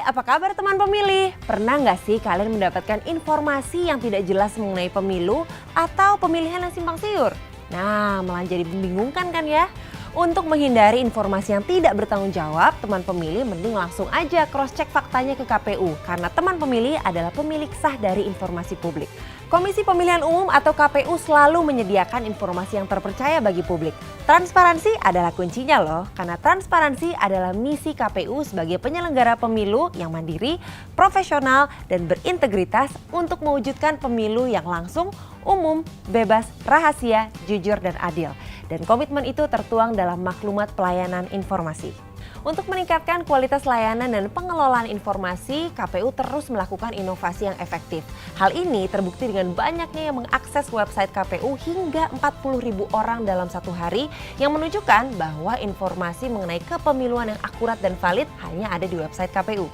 apa kabar teman pemilih? Pernah nggak sih kalian mendapatkan informasi yang tidak jelas mengenai pemilu atau pemilihan yang simpang siur? Nah, malah jadi membingungkan kan ya? Untuk menghindari informasi yang tidak bertanggung jawab, teman pemilih mending langsung aja cross-check faktanya ke KPU karena teman pemilih adalah pemilik sah dari informasi publik. Komisi Pemilihan Umum atau KPU selalu menyediakan informasi yang terpercaya bagi publik. Transparansi adalah kuncinya loh, karena transparansi adalah misi KPU sebagai penyelenggara pemilu yang mandiri, profesional, dan berintegritas untuk mewujudkan pemilu yang langsung, umum, bebas, rahasia, jujur, dan adil. Dan komitmen itu tertuang dalam maklumat pelayanan informasi. Untuk meningkatkan kualitas layanan dan pengelolaan informasi, KPU terus melakukan inovasi yang efektif. Hal ini terbukti dengan banyaknya yang mengakses website KPU hingga 40.000 orang dalam satu hari, yang menunjukkan bahwa informasi mengenai kepemiluan yang akurat dan valid hanya ada di website KPU.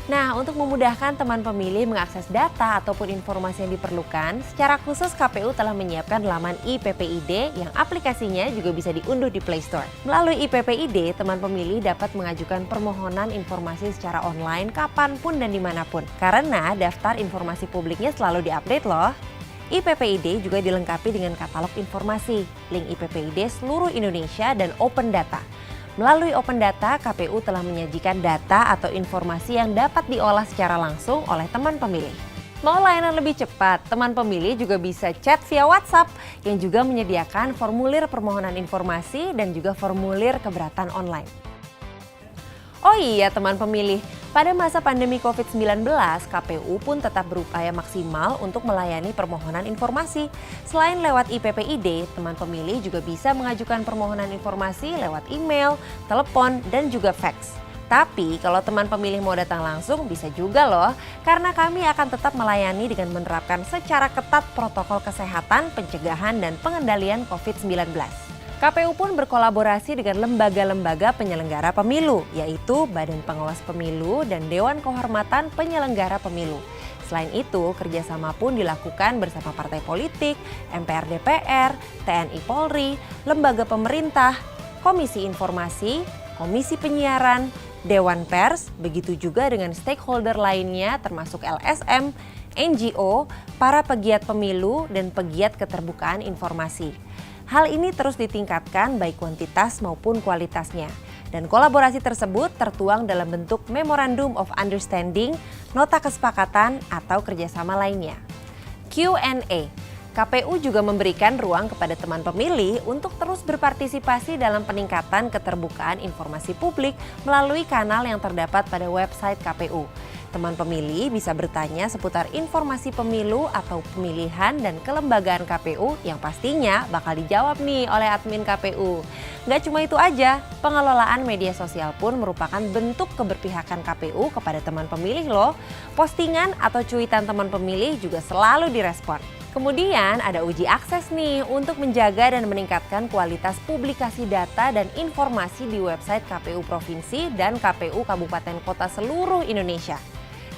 Nah, untuk memudahkan teman pemilih mengakses data ataupun informasi yang diperlukan, secara khusus KPU telah menyiapkan laman IPPID yang aplikasinya juga bisa diunduh di Play Store. Melalui IPPID, teman pemilih dapat mengajukan permohonan informasi secara online kapanpun dan dimanapun. Karena daftar informasi publiknya selalu diupdate loh. IPPID juga dilengkapi dengan katalog informasi, link IPPID seluruh Indonesia, dan open data. Melalui Open Data, KPU telah menyajikan data atau informasi yang dapat diolah secara langsung oleh teman pemilih. Mau layanan lebih cepat, teman pemilih juga bisa chat via WhatsApp yang juga menyediakan formulir permohonan informasi dan juga formulir keberatan online. Oh iya teman pemilih, pada masa pandemi COVID-19, KPU pun tetap berupaya maksimal untuk melayani permohonan informasi. Selain lewat IPPID, teman pemilih juga bisa mengajukan permohonan informasi lewat email, telepon, dan juga fax. Tapi kalau teman pemilih mau datang langsung bisa juga loh, karena kami akan tetap melayani dengan menerapkan secara ketat protokol kesehatan, pencegahan, dan pengendalian COVID-19. KPU pun berkolaborasi dengan lembaga-lembaga penyelenggara pemilu, yaitu Badan Pengawas Pemilu dan Dewan Kehormatan Penyelenggara Pemilu. Selain itu, kerjasama pun dilakukan bersama partai politik, MPR DPR, TNI Polri, lembaga pemerintah, Komisi Informasi, Komisi Penyiaran, Dewan Pers, begitu juga dengan stakeholder lainnya termasuk LSM, NGO, para pegiat pemilu, dan pegiat keterbukaan informasi. Hal ini terus ditingkatkan baik kuantitas maupun kualitasnya. Dan kolaborasi tersebut tertuang dalam bentuk Memorandum of Understanding, nota kesepakatan, atau kerjasama lainnya. Q&A. KPU juga memberikan ruang kepada teman pemilih untuk terus berpartisipasi dalam peningkatan keterbukaan informasi publik melalui kanal yang terdapat pada website KPU. Teman pemilih bisa bertanya seputar informasi pemilu atau pemilihan dan kelembagaan KPU yang pastinya bakal dijawab nih oleh admin KPU. Nggak cuma itu aja, pengelolaan media sosial pun merupakan bentuk keberpihakan KPU kepada teman pemilih loh. Postingan atau cuitan teman pemilih juga selalu direspon. Kemudian ada uji akses nih untuk menjaga dan meningkatkan kualitas publikasi data dan informasi di website KPU Provinsi dan KPU Kabupaten Kota seluruh Indonesia.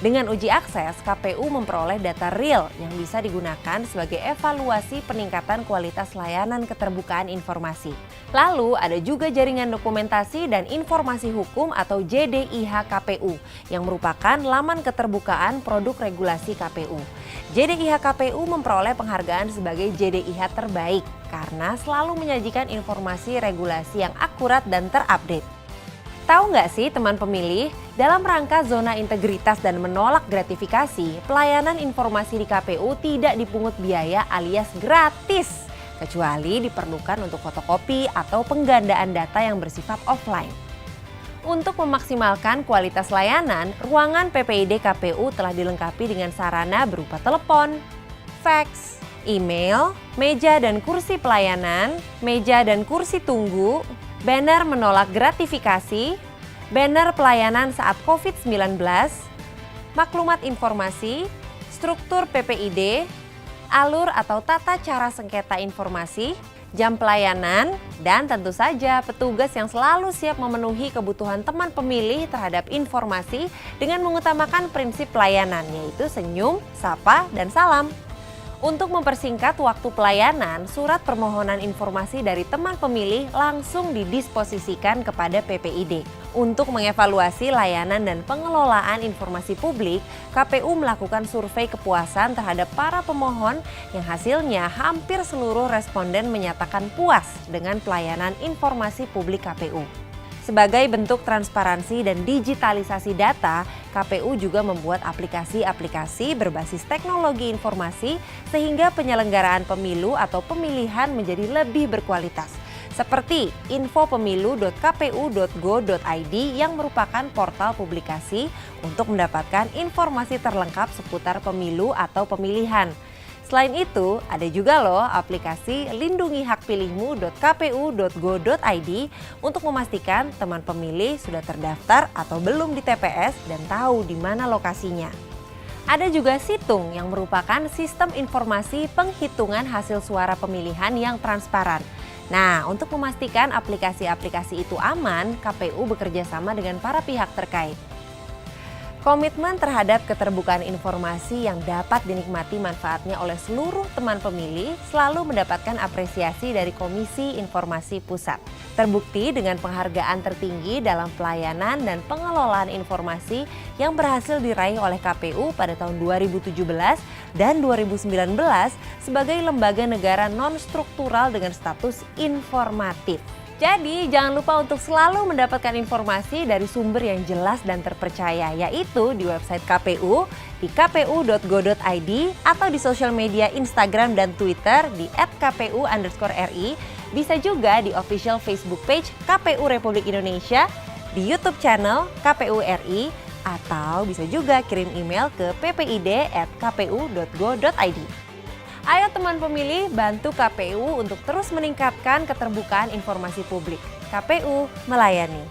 Dengan uji akses, KPU memperoleh data real yang bisa digunakan sebagai evaluasi peningkatan kualitas layanan keterbukaan informasi. Lalu ada juga jaringan dokumentasi dan informasi hukum atau JDIH KPU yang merupakan laman keterbukaan produk regulasi KPU. JDIH KPU memperoleh penghargaan sebagai JDIH terbaik karena selalu menyajikan informasi regulasi yang akurat dan terupdate. Tahu nggak sih teman pemilih, dalam rangka zona integritas dan menolak gratifikasi, pelayanan informasi di KPU tidak dipungut biaya alias gratis, kecuali diperlukan untuk fotokopi atau penggandaan data yang bersifat offline. Untuk memaksimalkan kualitas layanan, ruangan PPID KPU telah dilengkapi dengan sarana berupa telepon, fax, email, meja dan kursi pelayanan, meja dan kursi tunggu, banner menolak gratifikasi, banner pelayanan saat COVID-19, maklumat informasi, struktur PPID, alur atau tata cara sengketa informasi, jam pelayanan, dan tentu saja petugas yang selalu siap memenuhi kebutuhan teman pemilih terhadap informasi dengan mengutamakan prinsip pelayanan, yaitu senyum, sapa, dan salam. Untuk mempersingkat waktu pelayanan, surat permohonan informasi dari teman pemilih langsung didisposisikan kepada PPID. Untuk mengevaluasi layanan dan pengelolaan informasi publik, KPU melakukan survei kepuasan terhadap para pemohon yang hasilnya hampir seluruh responden menyatakan puas dengan pelayanan informasi publik KPU. Sebagai bentuk transparansi dan digitalisasi data, KPU juga membuat aplikasi-aplikasi berbasis teknologi informasi sehingga penyelenggaraan pemilu atau pemilihan menjadi lebih berkualitas. Seperti infopemilu.kpu.go.id yang merupakan portal publikasi untuk mendapatkan informasi terlengkap seputar pemilu atau pemilihan. Selain itu, ada juga loh aplikasi lindungihakpilihmu.kpu.go.id untuk memastikan teman pemilih sudah terdaftar atau belum di TPS dan tahu di mana lokasinya. Ada juga Situng yang merupakan sistem informasi penghitungan hasil suara pemilihan yang transparan. Nah, untuk memastikan aplikasi-aplikasi itu aman, KPU bekerja sama dengan para pihak terkait. Komitmen terhadap keterbukaan informasi yang dapat dinikmati manfaatnya oleh seluruh teman pemilih selalu mendapatkan apresiasi dari Komisi Informasi Pusat. Terbukti dengan penghargaan tertinggi dalam pelayanan dan pengelolaan informasi yang berhasil diraih oleh KPU pada tahun 2017 dan 2019 sebagai lembaga negara non-struktural dengan status informatif. Jadi jangan lupa untuk selalu mendapatkan informasi dari sumber yang jelas dan terpercaya, yaitu di website KPU, di kpu.go.id, atau di sosial media Instagram dan Twitter di @kpu_ri, bisa juga di official Facebook page KPU Republik Indonesia, di YouTube channel KPU RI, atau bisa juga kirim email ke ppid@kpu.go.id. Ayo teman pemilih, bantu KPU untuk terus meningkatkan keterbukaan informasi publik. KPU melayani.